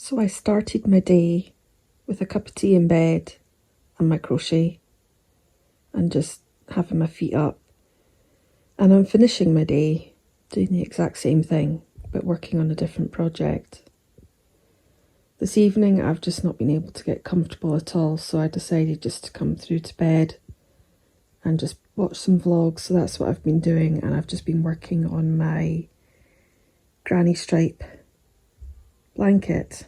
So I started my day with a cup of tea in bed and my crochet and just having my feet up. And I'm finishing my day doing the exact same thing, but working on a different project. This evening I've just not been able to get comfortable at all, so I decided just to come through to bed and just watch some vlogs. So that's what I've been doing, and I've just been working on my granny stripe blanket.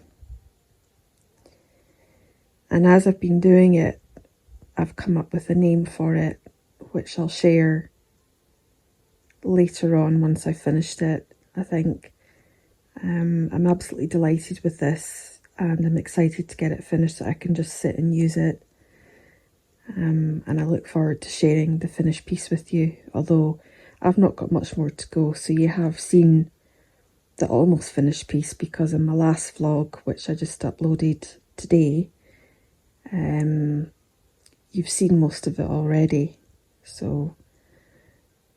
And as I've been doing it, I've come up with a name for it, which I'll share later on once I've finished it, I think. I'm absolutely delighted with this, and I'm excited to get it finished so I can just sit and use it. And I look forward to sharing the finished piece with you, although I've not got much more to go. So you have seen the almost finished piece, because in my last vlog, which I just uploaded today, you've seen most of it already. So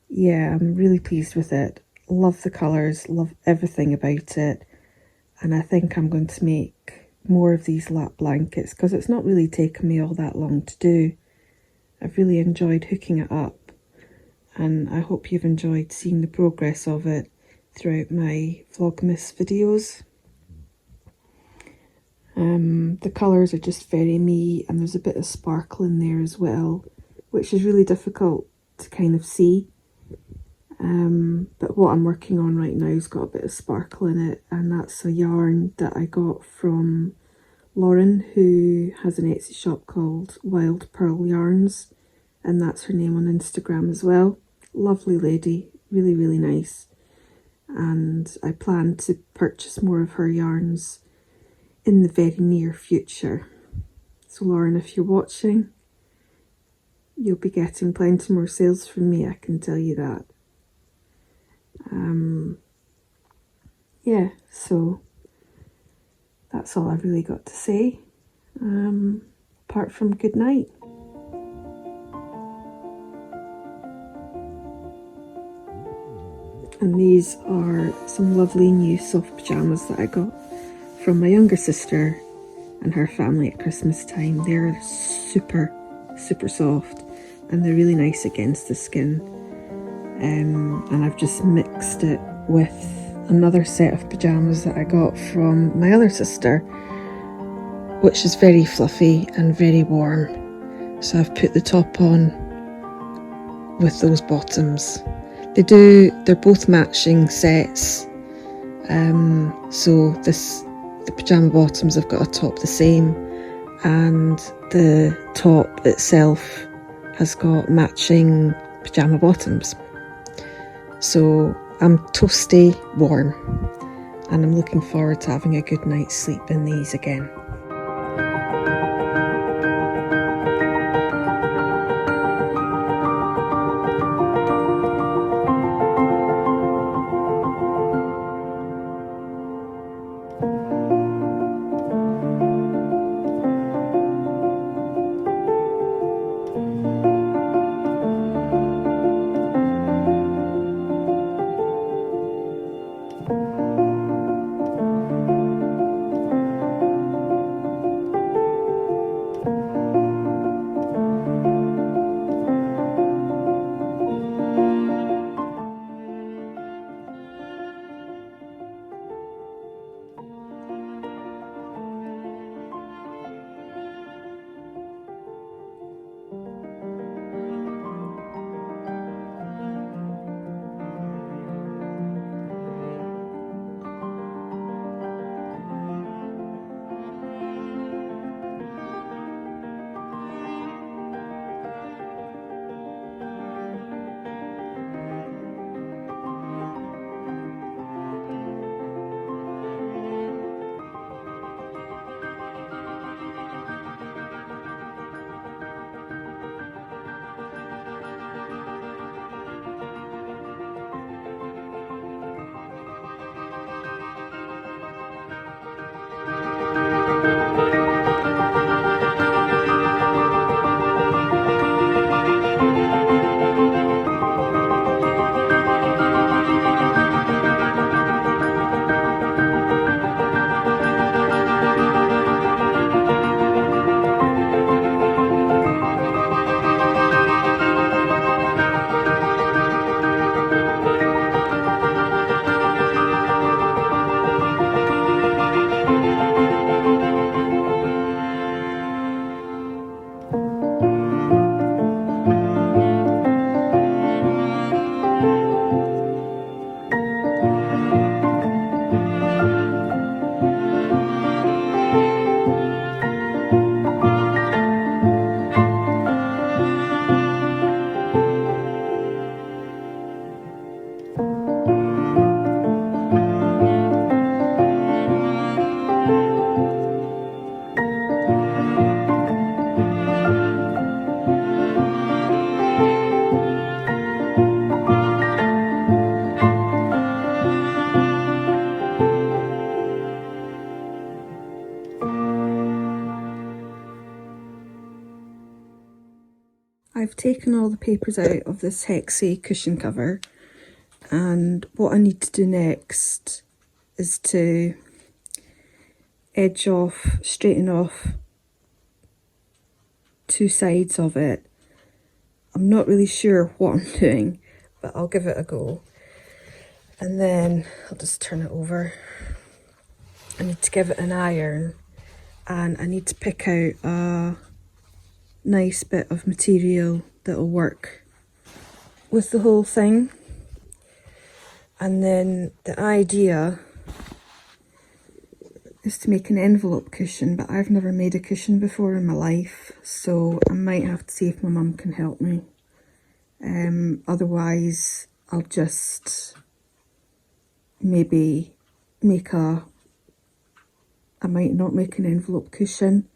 yeah, I'm really pleased with it. Love the colours, love everything about it. And I think I'm going to make more of these lap blankets, because it's not really taken me all that long to do. I've really enjoyed hooking it up, and I hope you've enjoyed seeing the progress of it throughout my Vlogmas videos. The colours are just very me, and there's a bit of sparkle in there as well, which is really difficult to kind of see. But what I'm working on right now has got a bit of sparkle in it, and that's a yarn that I got from Lauren, who has an Etsy shop called Wild Pearl Yarns, and that's her name on Instagram as well. Lovely lady, really, really nice. And I plan to purchase more of her yarns in the very near future. So Lauren, if you're watching, you'll be getting plenty more sales from me, I can tell you that. Yeah, so that's all I've really got to say, apart from good night. And these are some lovely new soft pyjamas that I got from my younger sister and her family at Christmas time. They're super, super soft, and they're really nice against the skin. And I've just mixed it with another set of pyjamas that I got from my other sister, which is very fluffy and very warm. So I've put the top on with those bottoms. They're both matching sets. So the pyjama bottoms have got a top the same, and the top itself has got matching pyjama bottoms. So I'm toasty warm, and I'm looking forward to having a good night's sleep in these again. I've taken all the papers out of this hexy cushion cover, and what I need to do next is to edge off, straighten off 2 sides of it. I'm not really sure what I'm doing, but I'll give it a go. And then I'll just turn it over. I need to give it an iron, and I need to pick out a nice bit of material that'll work with the whole thing. And then the idea is to make an envelope cushion, but I've never made a cushion before in my life, so I might have to see if my mum can help me. Otherwise I'll just maybe make I might not make an envelope cushion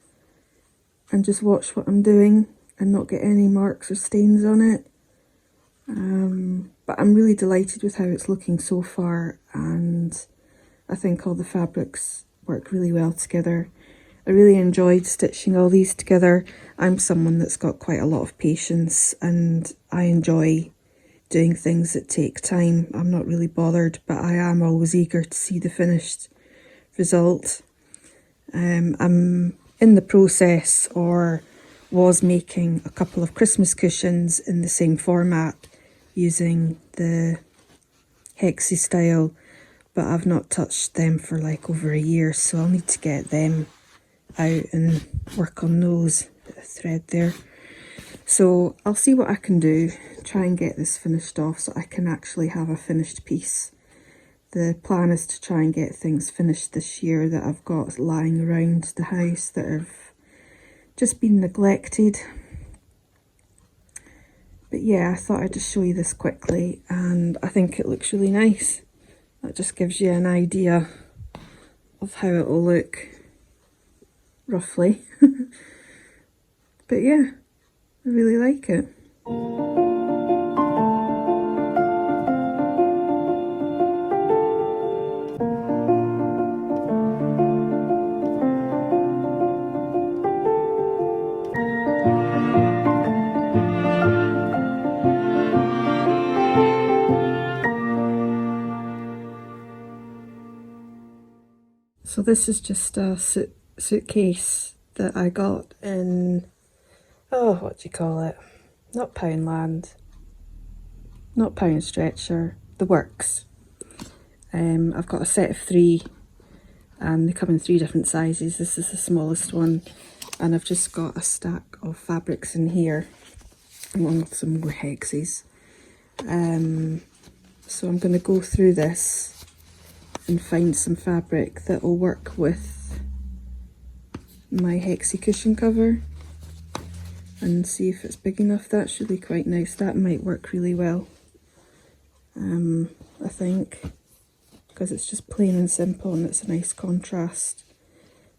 and just watch what I'm doing and not get any marks or stains on it. But I'm really delighted with how it's looking so far, and I think all the fabrics work really well together. I really enjoyed stitching all these together. I'm someone that's got quite a lot of patience, and I enjoy doing things that take time. I'm not really bothered, but I am always eager to see the finished result. I'm in the process, or was making, a couple of Christmas cushions in the same format using the hexy style, but I've not touched them for like over a year, so I'll need to get them out and work on those. Bit of thread there. So I'll see what I can do, try and get this finished off so I can actually have a finished piece. The plan is to try and get things finished this year that I've got lying around the house that have just been neglected. But yeah, I thought I'd just show you this quickly, and I think it looks really nice. That just gives you an idea of how it will look, roughly. But yeah, I really like it. So this is just a suitcase that I got in, oh, what do you call it? Not Poundland, not Pound Stretcher, the Works. I've got a set of 3, and they come in 3 different sizes. This is the smallest one, and I've just got a stack of fabrics in here, along with some more hexes. So I'm going to go through this and find some fabric that will work with my hexy cushion cover and see if it's big enough. That's really quite nice. That might work really well, I think, because it's just plain and simple, and it's a nice contrast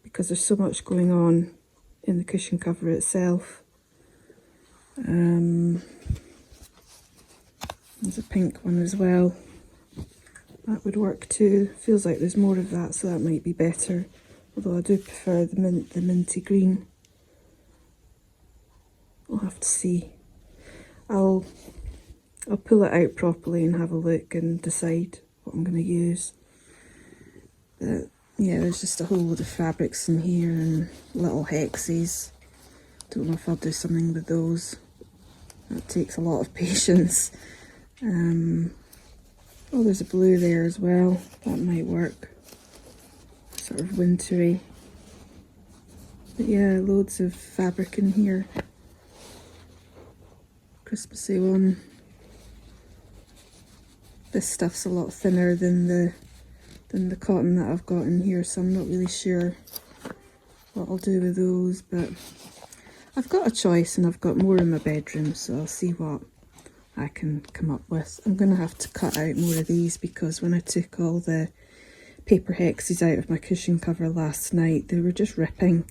because there's so much going on in the cushion cover itself. There's a pink one as well. That would work too. Feels like there's more of that, so that might be better. Although I do prefer the minty green. We'll have to see. I'll pull it out properly and have a look and decide what I'm going to use. But yeah, there's just a whole load of fabrics in here and little hexes. Don't know if I'll do something with those. That takes a lot of patience. Oh, there's a blue there as well. That might work. Sort of wintry. But yeah, loads of fabric in here. Christmassy one. This stuff's a lot thinner than the cotton that I've got in here, so I'm not really sure what I'll do with those, but I've got a choice and I've got more in my bedroom, so I'll see what I can come up with. I'm going to have to cut out more of these because when I took all the paper hexes out of my cushion cover last night, they were just ripping.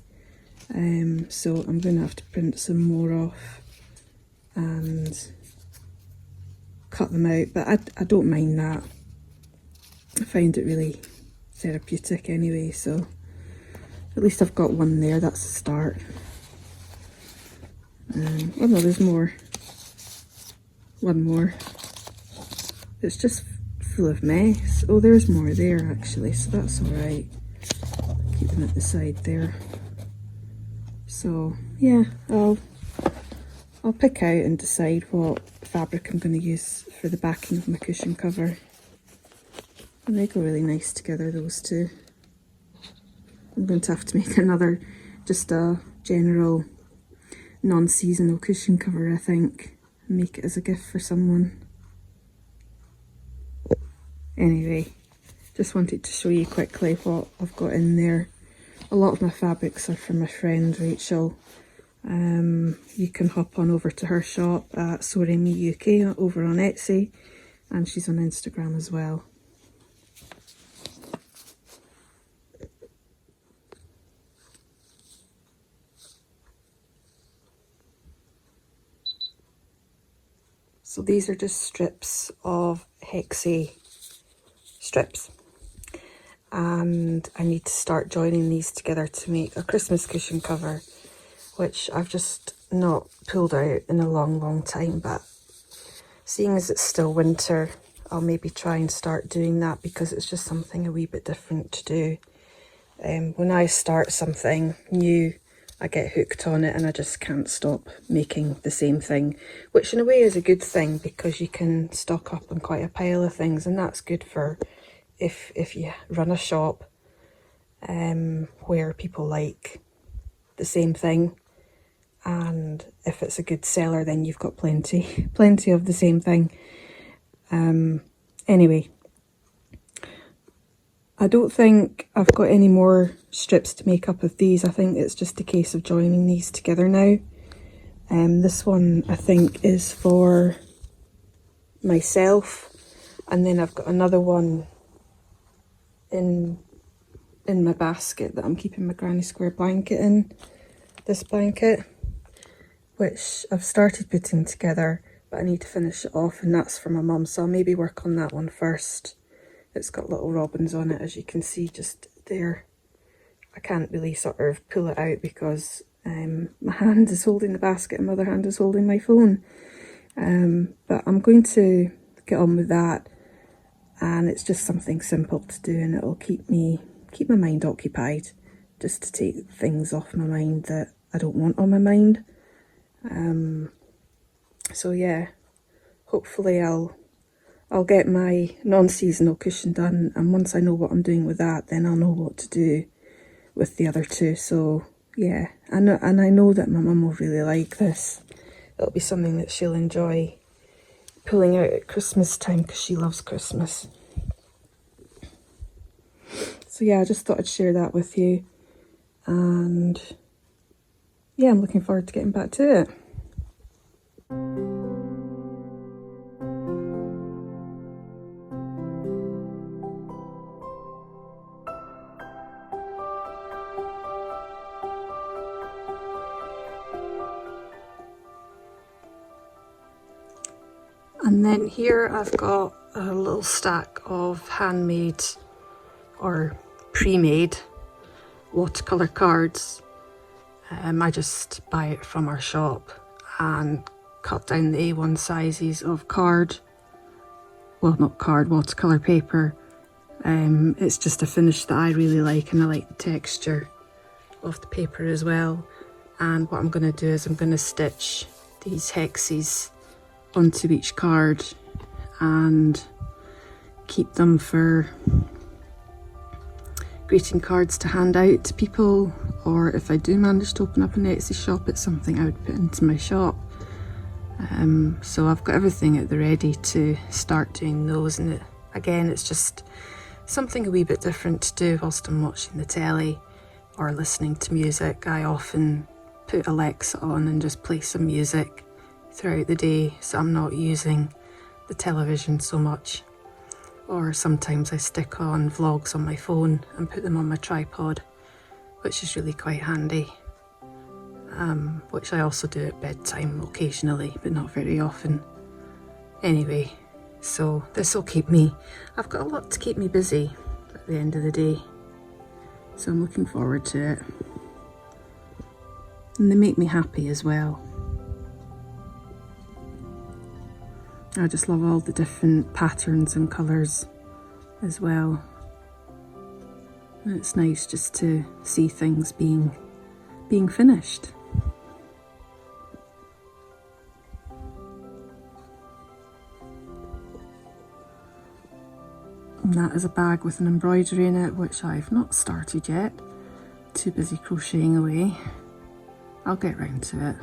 So I'm going to have to print some more off and cut them out, but I don't mind that. I find it really therapeutic anyway, so at least I've got one there. That's a start. Oh no, there's more. One more. It's just full of mess. Oh, there's more there actually, so that's alright. Keep them at the side there. So yeah, I'll pick out and decide what fabric I'm going to use for the backing of my cushion cover. And they go really nice together, those two. I'm going to have to make another, just a general non-seasonal cushion cover, I think. And make it as a gift for someone. Anyway, just wanted to show you quickly what I've got in there. A lot of my fabrics are from my friend Rachel. You can hop on over to her shop at Sewing Me UK over on Etsy, and she's on Instagram as well. So these are just strips of hexie strips, and I need to start joining these together to make a Christmas cushion cover, which I've just not pulled out in a long time, but seeing as it's still winter, I'll maybe try and start doing that because it's just something a wee bit different to do. When I start something new, I get hooked on it and I just can't stop making the same thing, which in a way is a good thing because you can stock up on quite a pile of things, and that's good for if you run a shop where people like the same thing, and if it's a good seller then you've got plenty of the same thing. Anyway, I don't think I've got any more strips to make up of these. I think it's just a case of joining these together now. This one I think is for myself, and then I've got another one in my basket that I'm keeping my granny square blanket in. This blanket, which I've started putting together, but I need to finish it off, and that's for my mum, so I'll maybe work on that one first. It's got little robins on it, as you can see just there. I can't really sort of pull it out because my hand is holding the basket and my other hand is holding my phone. But I'm going to get on with that, and it's just something simple to do, and it'll keep my mind occupied, just to take things off my mind that I don't want on my mind. So yeah, hopefully I'll get my non-seasonal cushion done, and once I know what I'm doing with that, then I'll know what to do with the other two. So yeah, and I know that my mum will really like this. It'll be something that she'll enjoy pulling out at Christmas time because she loves Christmas. So yeah, I just thought I'd share that with you, and yeah, I'm looking forward to getting back to it. And then here I've got a little stack of handmade or pre-made watercolour cards. I just buy it from our shop and cut down the A1 sizes of card. Well, not card, watercolour paper. It's just a finish that I really like, and I like the texture of the paper as well. And what I'm going to do is I'm going to stitch these hexes onto each card and keep them for greeting cards to hand out to people, or if I do manage to open up an Etsy shop, it's something I would put into my shop. So I've got everything at the ready to start doing those, and again, it's just something a wee bit different to do whilst I'm watching the telly or listening to music. I often put Alexa on and just play some music throughout the day, so I'm not using the television so much. Or sometimes I stick on vlogs on my phone and put them on my tripod, which is really quite handy. Which I also do at bedtime occasionally, but not very often. Anyway, so this will keep me, I've got a lot to keep me busy at the end of the day, so I'm looking forward to it. And they make me happy as well. I just love all the different patterns and colours as well. And it's nice just to see things being finished. And that is a bag with an embroidery in it, which I've not started yet. Too busy crocheting away. I'll get round to it.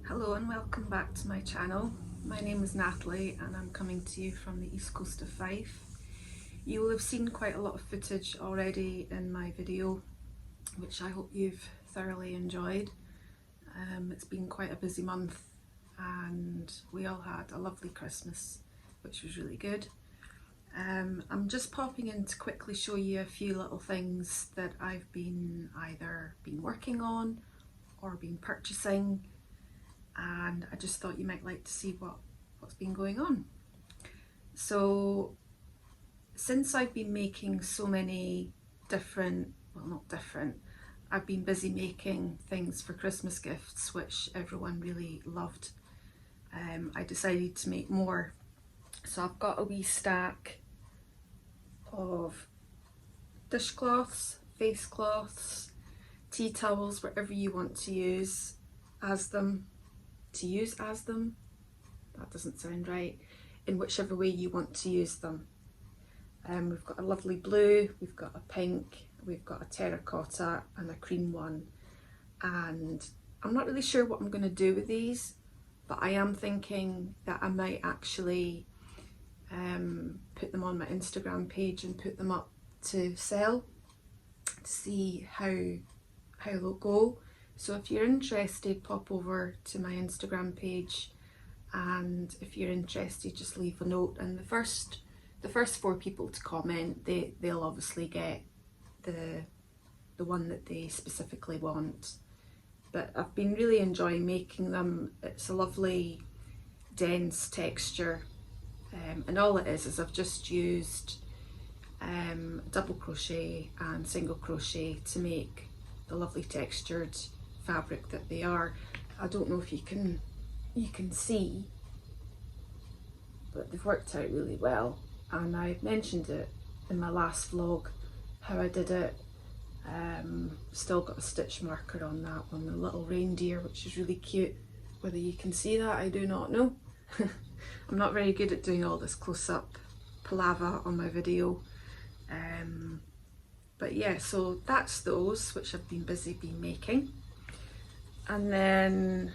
Hello and welcome back to my channel. My name is Natalie and I'm coming to you from the east coast of Fife. You will have seen quite a lot of footage already in my video, which I hope you've thoroughly enjoyed. It's been quite a busy month and we all had a lovely Christmas, which was really good. I'm just popping in to quickly show you a few little things that I've either been working on or been purchasing, and I just thought you might like to see what's been going on. So since I've been making so many I've been busy making things for Christmas gifts, which everyone really loved. I decided to make more. So I've got a wee stack of dishcloths, face cloths, tea towels, whatever you want to use as them. That doesn't sound right. In whichever way you want to use them. We've got a lovely blue, we've got a pink, we've got a terracotta and a cream one. And I'm not really sure what I'm going to do with these, but I am thinking that I might actually put them on my Instagram page and put them up to sell to see how they'll go. So if you're interested, pop over to my Instagram page, and if you're interested, just leave a note, and the first 4 people to comment, they'll obviously get the one that they specifically want. But I've been really enjoying making them. It's a lovely dense texture, and all it is I've just used double crochet and single crochet to make the lovely textured fabric that they are. I don't know if you can see, but they've worked out really well, and I mentioned it in my last vlog how I did it. Still got a stitch marker on that one, the little reindeer, which is really cute. Whether you can see that, I do not know. I'm not very good at doing all this close-up palaver on my video. But yeah, so that's those which I've been busy making. And then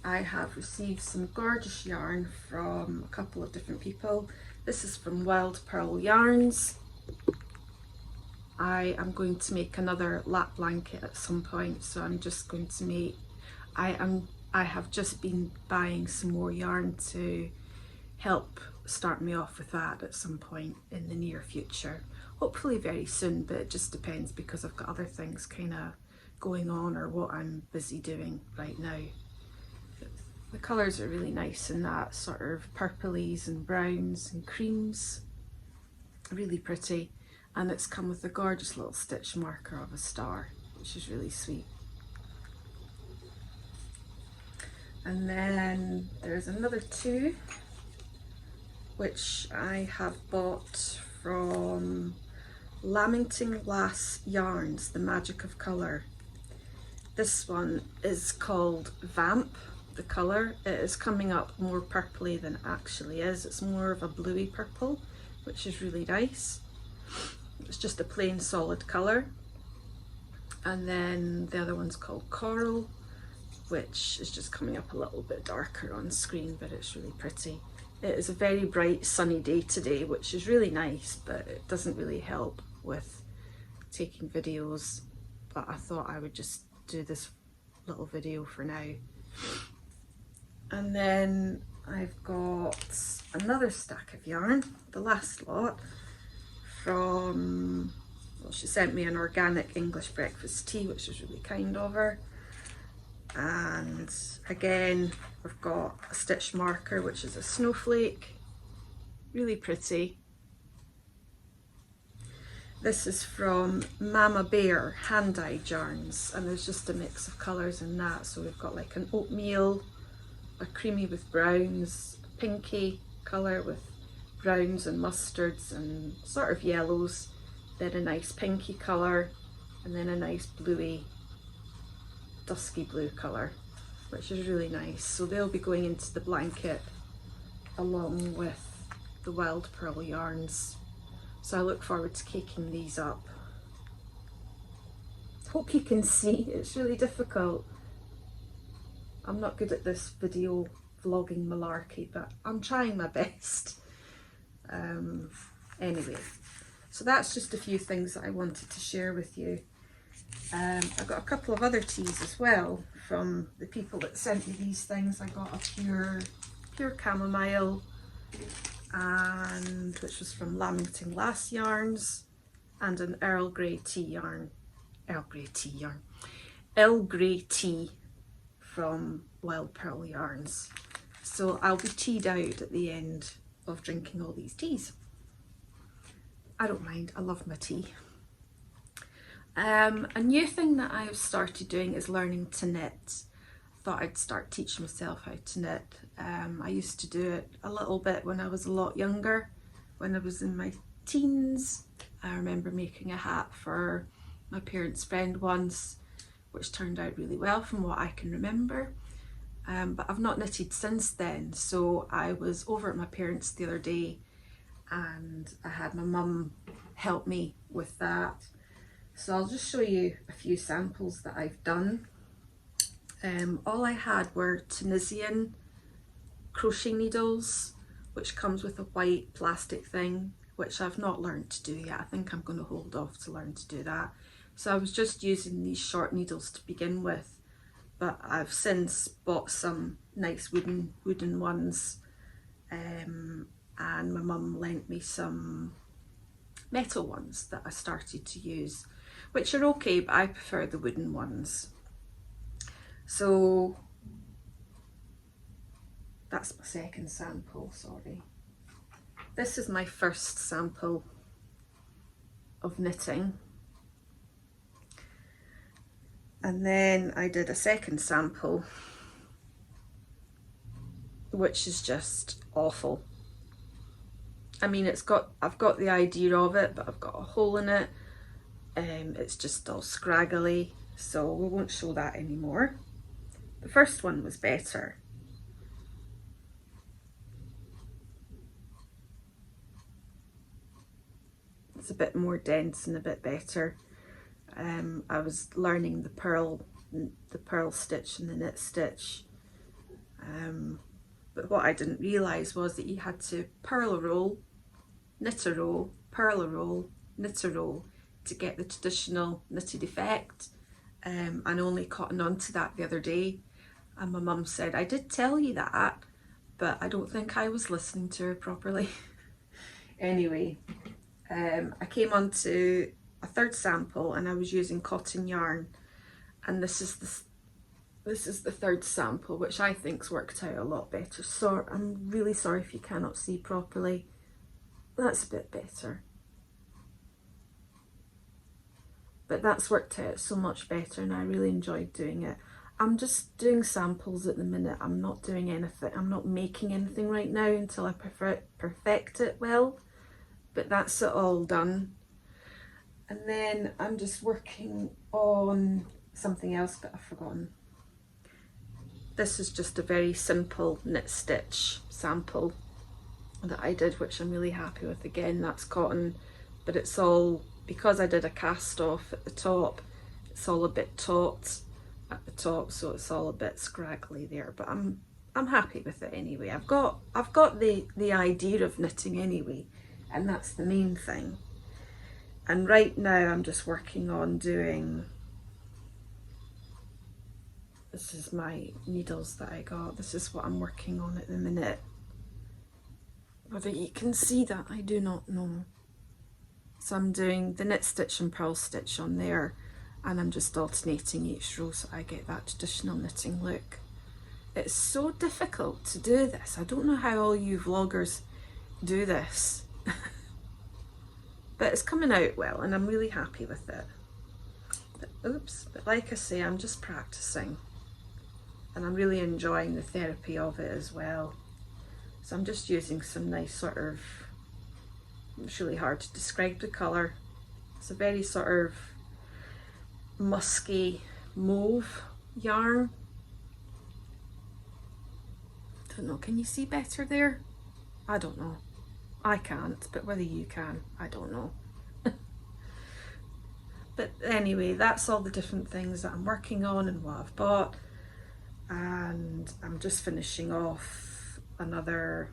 I have received some gorgeous yarn from a couple of different people. This is from Wild Pearl Yarns. I am going to make another lap blanket at some point, so I'm just going to make, I have just been buying some more yarn to help start me off with that at some point in the near future. Hopefully very soon, but it just depends because I've got other things kind of going on or what I'm busy doing right now. The colours are really nice in that sort of purplies and browns and creams. Really pretty. And it's come with a gorgeous little stitch marker of a star, which is really sweet. And then there's another two, which I have bought from Lamington Lass Yarns, The Magic of Colour. This one is called Vamp, the colour. It is coming up more purpley than it actually is. It's more of a bluey purple, which is really nice. It's just a plain solid colour. And then the other one's called Coral, which is just coming up a little bit darker on screen, but it's really pretty. It is a very bright sunny day today, which is really nice, but it doesn't really help with taking videos. But I thought I would just do this little video for now. And then I've got another stack of yarn, the last lot, from, well, she sent me an organic English breakfast tea, which was really kind of her. And again, I've got a stitch marker, which is a snowflake, really pretty. This is from Mama Bear hand-dyed yarns, and there's just a mix of colours in that. So we've got like an oatmeal, a creamy with browns, a pinky colour with browns and mustards and sort of yellows, then a nice pinky colour, and then a nice bluey, dusky blue colour, which is really nice. So they'll be going into the blanket along with the Wild Pearl yarns. So I look forward to caking these up. Hope you can see, it's really difficult. I'm not good at this video vlogging malarkey, but I'm trying my best. Anyway, so that's just a few things that I wanted to share with you. I've got a couple of other teas as well from the people that sent me these things. I got a pure chamomile, and which was from Lamington Lass Yarns, and an Earl Grey tea from Wild Pearl Yarns. So I'll be teed out at the end of drinking all these teas. I don't mind, I love my tea. A new thing that I've started doing is learning to knit. Thought I'd start teaching myself how to knit. I used to do it a little bit when I was a lot younger, when I was in my teens. I remember making a hat for my parents' friend once, which turned out really well from what I can remember. But I've not knitted since then. So I was over at my parents' the other day and I had my mum help me with that. So I'll just show you a few samples that I've done. All I had were Tunisian crochet needles, which comes with a white plastic thing, which I've not learned to do yet. I think I'm going to hold off to learn to do that. So I was just using these short needles to begin with, but I've since bought some nice wooden ones, and my mum lent me some metal ones that I started to use, which are okay, but I prefer the wooden ones. So that's my second sample, sorry. This is my first sample of knitting. And then I did a second sample, which is just awful. I mean, I've got the idea of it, but I've got a hole in it. It's just all scraggly, so we won't show that anymore. The first one was better. It's a bit more dense and a bit better. I was learning the purl stitch and the knit stitch, But what I didn't realise was that you had to purl a roll, knit a row, purl a roll, knit a row to get the traditional knitted effect. And only cotton onto that the other day, and my mum said, I did tell you that, but I don't think I was listening to her properly. Anyway, I came on to a third sample and I was using cotton yarn, and this is the third sample, which I think's worked out a lot better. So I'm really sorry if you cannot see properly. That's a bit better. But that's worked out so much better and I really enjoyed doing it. I'm just doing samples at the minute. I'm not doing anything. I'm not making anything right now until I perfect it well. But that's it all done. And then I'm just working on something else, but I've forgotten. This is just a very simple knit stitch sample that I did, which I'm really happy with. Again, that's cotton, but it's all, because I did a cast off at the top, it's all a bit taut at the top, so it's all a bit scraggly there, but I'm happy with it anyway. I've got the idea of knitting anyway, and that's the main thing. And right now I'm just working on doing, this is my needles that I got, this is what I'm working on at the minute. Whether you can see that, I do not know. So I'm doing the knit stitch and purl stitch on there, and I'm just alternating each row so I get that traditional knitting look. It's so difficult to do this. I don't know how all you vloggers do this. But it's coming out well and I'm really happy with it. But like I say, I'm just practicing and I'm really enjoying the therapy of it as well. So I'm just using some nice sort of, it's really hard to describe the colour. It's a very sort of musky mauve yarn. Don't know, can you see better there? I don't know. I can't, but whether you can, I don't know. But anyway, that's all the different things that I'm working on and what I've bought. And I'm just finishing off another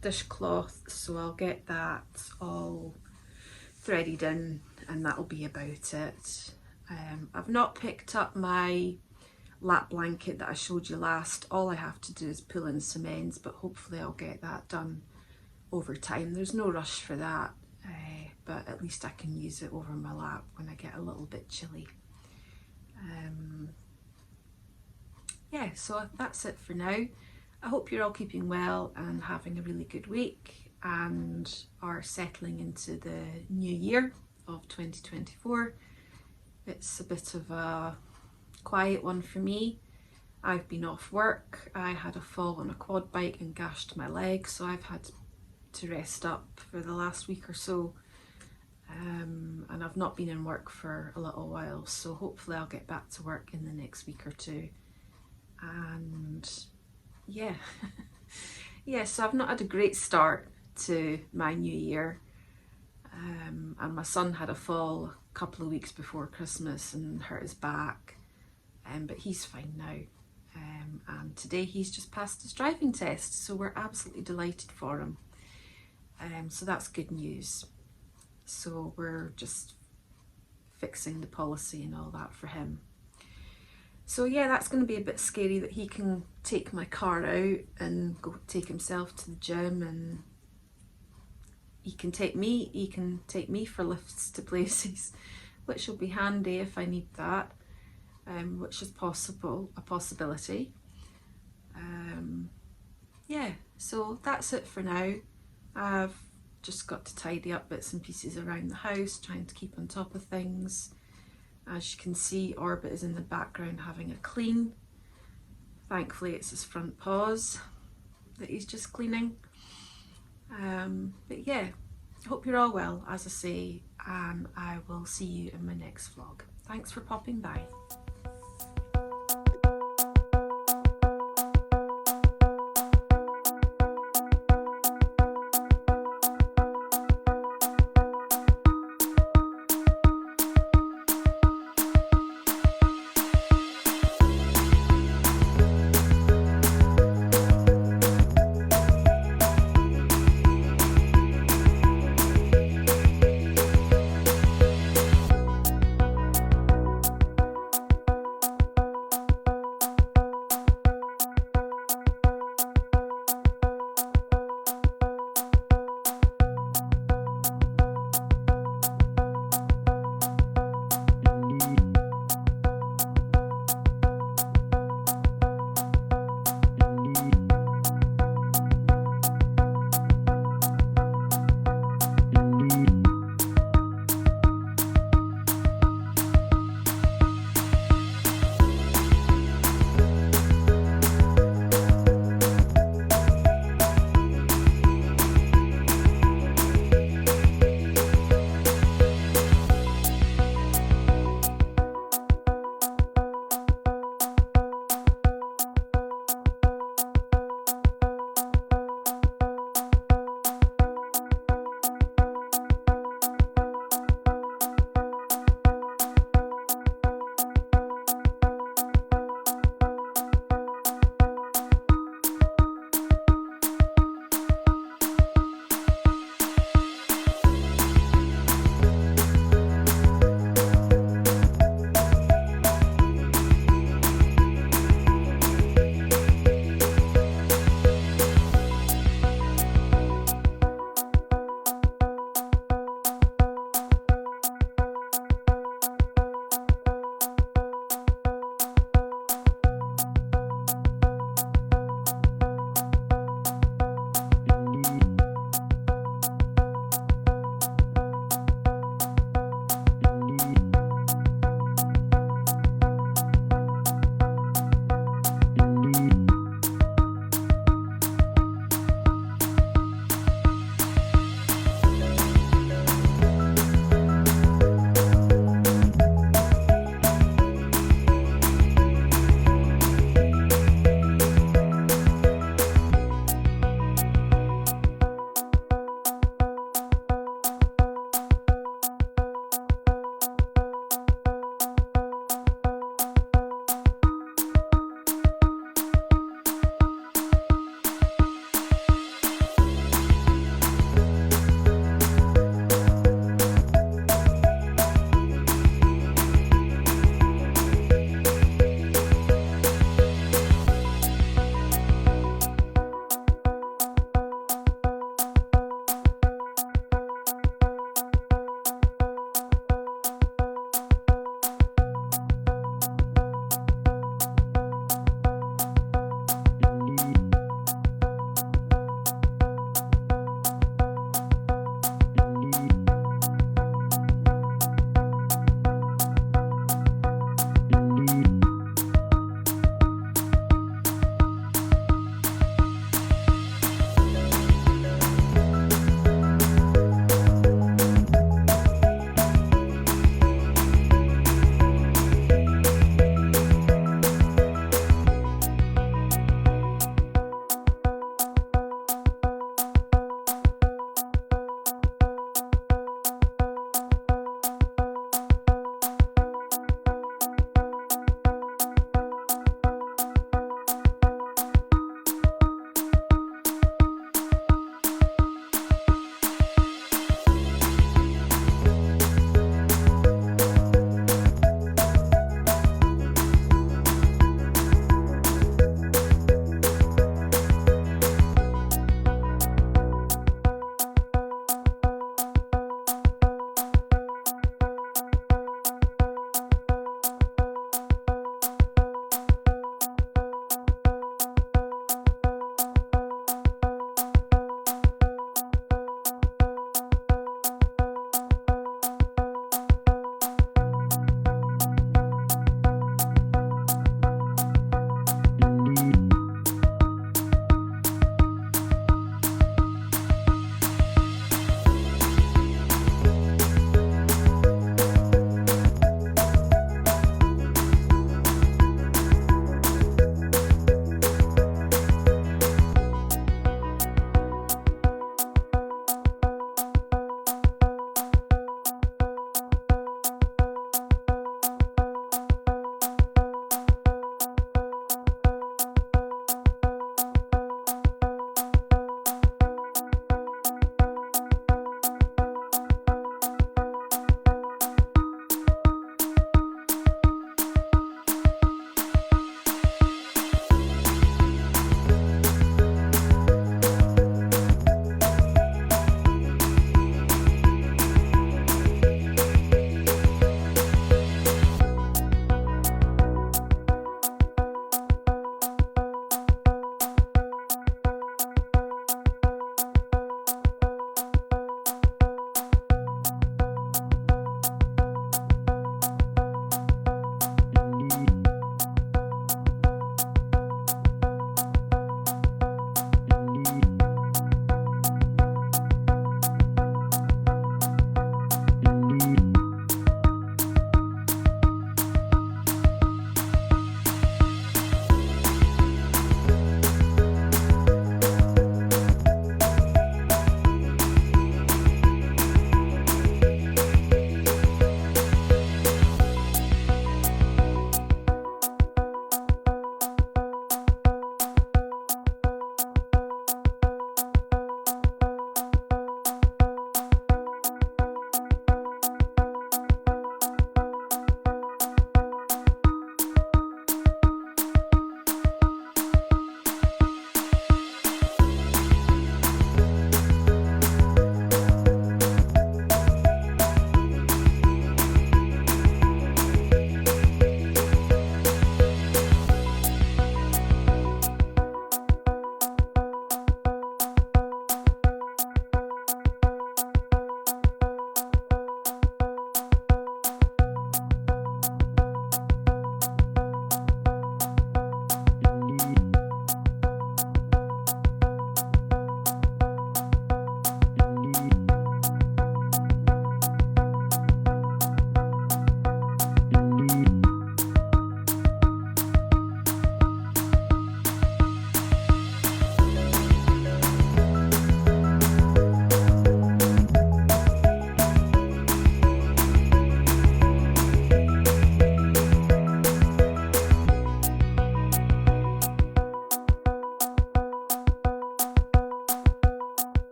dishcloth, so I'll get that all threaded in and that'll be about it. I've not picked up my lap blanket that I showed you last. All I have to do is pull in some ends, but hopefully I'll get that done over time. There's no rush for that, but at least I can use it over my lap when I get a little bit chilly. Yeah, so that's it for now. I hope you're all keeping well and having a really good week and are settling into the new year of 2024. It's a bit of a quiet one for me. I've been off work. I had a fall on a quad bike and gashed my leg, so I've had to rest up for the last week or so, and I've not been in work for a little while, so hopefully I'll get back to work in the next week or two. And yeah yeah, so I've not had a great start to my new year, and my son had a fall a couple of weeks before Christmas and hurt his back, but he's fine now, and today he's just passed his driving test, so we're absolutely delighted for him. So that's good news. So we're just fixing the policy and all that for him. So yeah, that's going to be a bit scary that he can take my car out and go take himself to the gym, and he can take me for lifts to places, which will be handy if I need that, which is a possibility. Yeah, so that's it for now. I've just got to tidy up bits and pieces around the house, trying to keep on top of things. As you can see, Orbit is in the background having a clean. Thankfully it's his front paws that he's just cleaning. But yeah, I hope you're all well, as I say, and I will see you in my next vlog. Thanks for popping by.